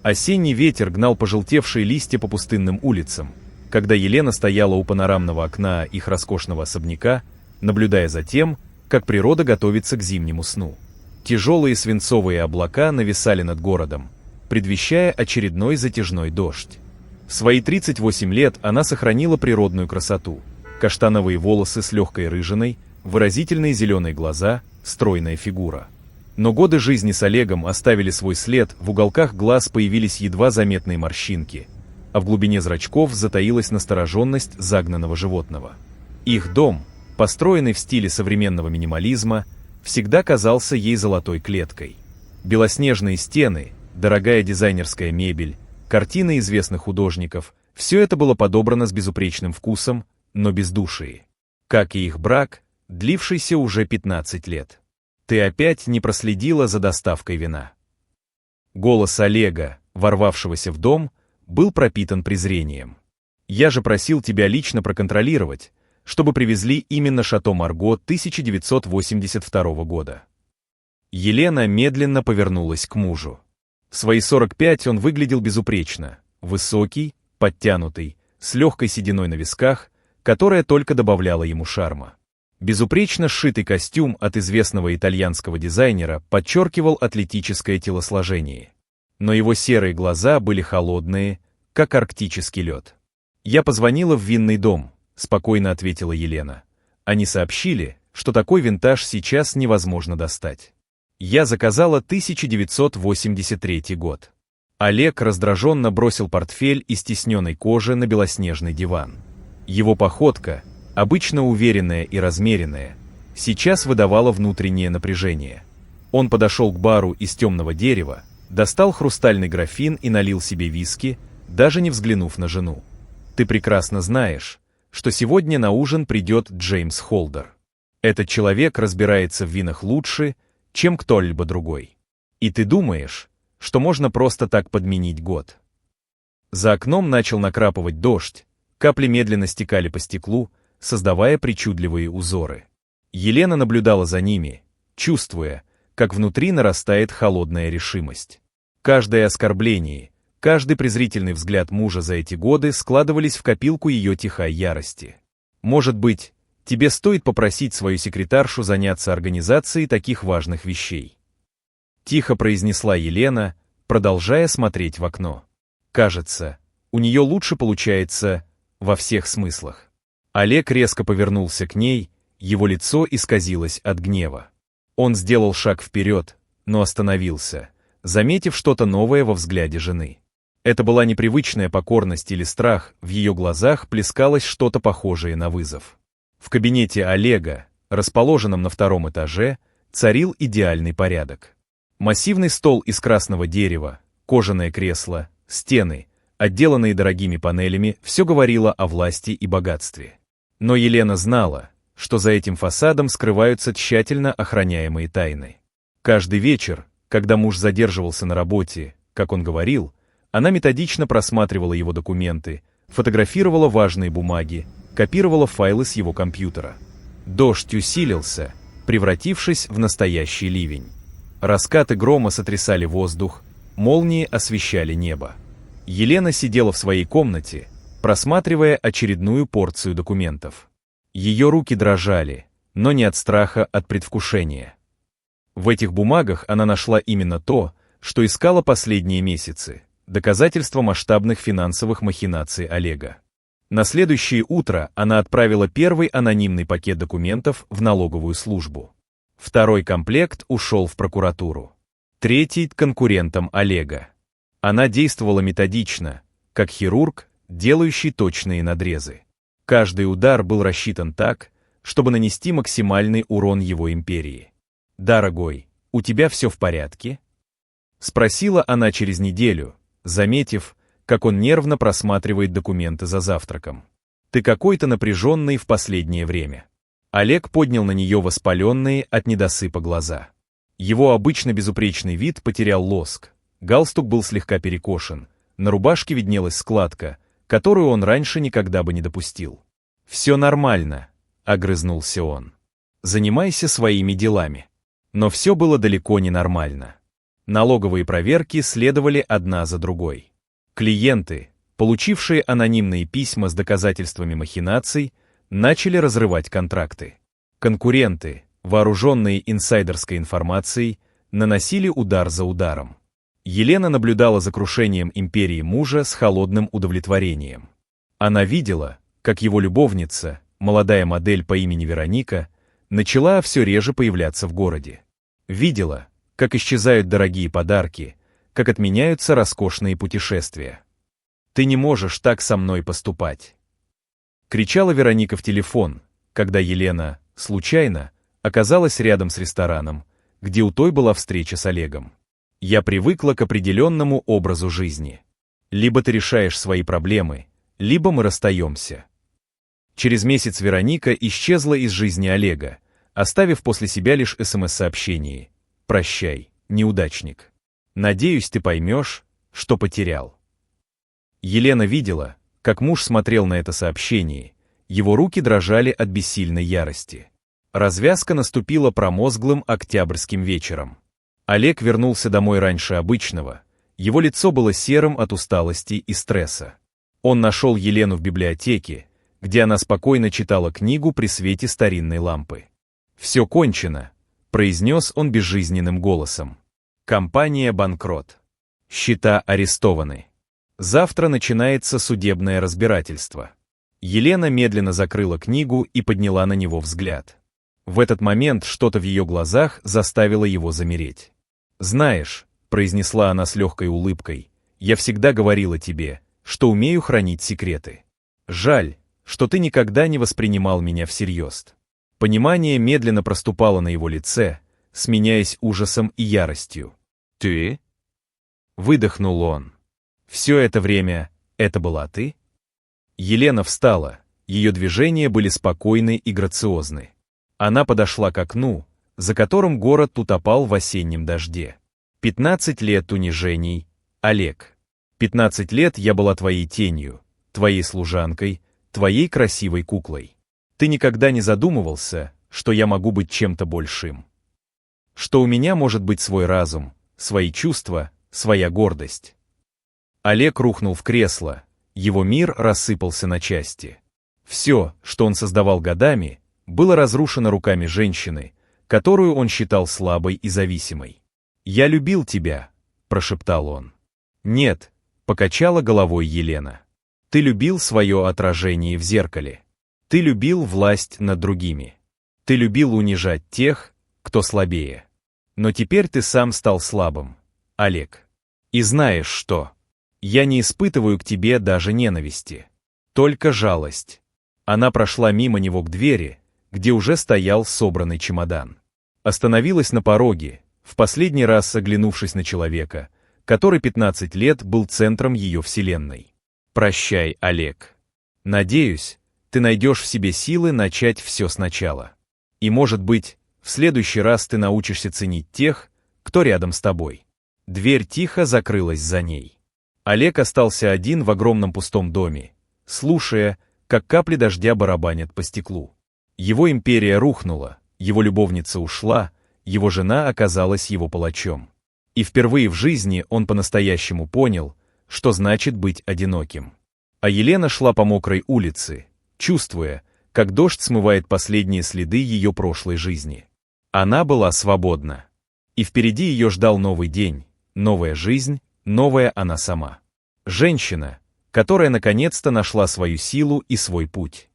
Осенний ветер гнал пожелтевшие листья по пустынным улицам, когда Елена стояла у панорамного окна их роскошного особняка, наблюдая за тем, как природа готовится к зимнему сну. Тяжелые свинцовые облака нависали над городом, предвещая очередной затяжной дождь. В свои 38 лет она сохранила природную красоту: каштановые волосы с легкой рыжиной, выразительные зеленые глаза, стройная фигура. Но годы жизни с Олегом оставили свой след, в уголках глаз появились едва заметные морщинки, а в глубине зрачков затаилась настороженность загнанного животного. Их дом, построенный в стиле современного минимализма, всегда казался ей золотой клеткой. Белоснежные стены, дорогая дизайнерская мебель, картины известных художников — все это было подобрано с безупречным вкусом, но без души. Как и их брак, длившийся уже 15 лет. «Ты опять не проследила за доставкой вина». Голос Олега, ворвавшегося в дом, был пропитан презрением. «Я же просил тебя лично проконтролировать, чтобы привезли именно Шато Марго 1982 года». Елена медленно повернулась к мужу. В свои 45 он выглядел безупречно, высокий, подтянутый, с легкой сединой на висках, которая только добавляла ему шарма. Безупречно сшитый костюм от известного итальянского дизайнера подчеркивал атлетическое телосложение. Но его серые глаза были холодные, как арктический лед. «Я позвонила в винный дом», — спокойно ответила Елена. «Они сообщили, что такой винтаж сейчас невозможно достать. Я заказала 1983 год». Олег раздраженно бросил портфель из тисненной кожи на белоснежный диван. Его походка, обычно уверенная и размеренная, сейчас выдавала внутреннее напряжение. Он подошел к бару из темного дерева, достал хрустальный графин и налил себе виски, даже не взглянув на жену. «Ты прекрасно знаешь, что сегодня на ужин придет Джеймс Холдер. Этот человек разбирается в винах лучше, чем кто-либо другой. И ты думаешь, что можно просто так подменить год?» За окном начал накрапывать дождь, капли медленно стекали по стеклу, создавая причудливые узоры. Елена наблюдала за ними, чувствуя, как внутри нарастает холодная решимость. Каждое оскорбление, каждый презрительный взгляд мужа за эти годы складывались в копилку ее тихой ярости. «Может быть, тебе стоит попросить свою секретаршу заняться организацией таких важных вещей?» Тихо произнесла Елена, продолжая смотреть в окно. Кажется, у нее лучше получается во всех смыслах. Олег резко повернулся к ней, его лицо исказилось от гнева. Он сделал шаг вперед, но остановился, заметив что-то новое во взгляде жены. Это была непривычная покорность или страх, в ее глазах плескалось что-то похожее на вызов. В кабинете Олега, расположенном на втором этаже, царил идеальный порядок. Массивный стол из красного дерева, кожаное кресло, стены, отделанные дорогими панелями, все говорило о власти и богатстве. Но Елена знала, что за этим фасадом скрываются тщательно охраняемые тайны. Каждый вечер, когда муж задерживался на работе, как он говорил, она методично просматривала его документы, фотографировала важные бумаги, копировала файлы с его компьютера. Дождь усилился, превратившись в настоящий ливень. Раскаты грома сотрясали воздух, молнии освещали небо. Елена сидела в своей комнате, просматривая очередную порцию документов. Ее руки дрожали, но не от страха, от предвкушения. В этих бумагах она нашла именно то, что искала последние месяцы — доказательства масштабных финансовых махинаций Олега. На следующее утро она отправила первый анонимный пакет документов в налоговую службу. Второй комплект ушел в прокуратуру. Третий — к конкурентам Олега. Она действовала методично, как хирург, делающий точные надрезы. Каждый удар был рассчитан так, чтобы нанести максимальный урон его империи. «Дорогой, у тебя все в порядке?» — спросила она через неделю, заметив, как он нервно просматривает документы за завтраком. «Ты какой-то напряженный в последнее время». Олег поднял на нее воспаленные от недосыпа глаза. Его обычно безупречный вид потерял лоск, галстук был слегка перекошен, на рубашке виднелась складка, которую он раньше никогда бы не допустил. «Все нормально», — огрызнулся он. «Занимайся своими делами». Но все было далеко не нормально. Налоговые проверки следовали одна за другой. Клиенты, получившие анонимные письма с доказательствами махинаций, начали разрывать контракты. Конкуренты, вооруженные инсайдерской информацией, наносили удар за ударом. Елена наблюдала за крушением империи мужа с холодным удовлетворением. Она видела, как его любовница, молодая модель по имени Вероника, начала все реже появляться в городе. Видела, как исчезают дорогие подарки, как отменяются роскошные путешествия. «Ты не можешь так со мной поступать!» Кричала Вероника в телефон, когда Елена, случайно, оказалась рядом с рестораном, где у той была встреча с Олегом. «Я привыкла к определенному образу жизни. Либо ты решаешь свои проблемы, либо мы расстаемся». Через месяц Вероника исчезла из жизни Олега, оставив после себя лишь СМС-сообщение: «Прощай, неудачник. Надеюсь, ты поймешь, что потерял». Елена видела, как муж смотрел на это сообщение, его руки дрожали от бессильной ярости. Развязка наступила промозглым октябрьским вечером. Олег вернулся домой раньше обычного, его лицо было серым от усталости и стресса. Он нашел Елену в библиотеке, где она спокойно читала книгу при свете старинной лампы. «Все кончено», — произнес он безжизненным голосом. «Компания банкрот. Счета арестованы. Завтра начинается судебное разбирательство». Елена медленно закрыла книгу и подняла на него взгляд. В этот момент что-то в ее глазах заставило его замереть. «Знаешь», — произнесла она с легкой улыбкой, — «я всегда говорила тебе, что умею хранить секреты. Жаль, что ты никогда не воспринимал меня всерьез». Понимание медленно проступало на его лице, сменяясь ужасом и яростью. «Ты?» — выдохнул он. «Все это время это была ты?» Елена встала, ее движения были спокойны и грациозны. Она подошла к окну, за которым город утопал в осеннем дожде. 15 лет унижений, Олег. 15 лет я была твоей тенью, твоей служанкой, твоей красивой куклой. Ты никогда не задумывался, что я могу быть чем-то большим. Что у меня может быть свой разум, свои чувства, своя гордость». Олег рухнул в кресло, его мир рассыпался на части. Все, что он создавал годами, было разрушено руками женщины, которую он считал слабой и зависимой. «Я любил тебя», — прошептал он. «Нет», — покачала головой Елена. «Ты любил свое отражение в зеркале. Ты любил власть над другими. Ты любил унижать тех, кто слабее. Но теперь ты сам стал слабым, Олег. И знаешь что? Я не испытываю к тебе даже ненависти. Только жалость». Она прошла мимо него к двери, где уже стоял собранный чемодан. Остановилась на пороге, в последний раз оглянувшись на человека, который 15 лет был центром ее вселенной. «Прощай, Олег. Надеюсь, ты найдешь в себе силы начать все сначала. И, может быть, в следующий раз ты научишься ценить тех, кто рядом с тобой». Дверь тихо закрылась за ней. Олег остался один в огромном пустом доме, слушая, как капли дождя барабанят по стеклу. Его империя рухнула, его любовница ушла, его жена оказалась его палачом. И впервые в жизни он по-настоящему понял, что значит быть одиноким. А Елена шла по мокрой улице, чувствуя, как дождь смывает последние следы ее прошлой жизни. Она была свободна. И впереди ее ждал новый день, новая жизнь, новая она сама. Женщина, которая наконец-то нашла свою силу и свой путь.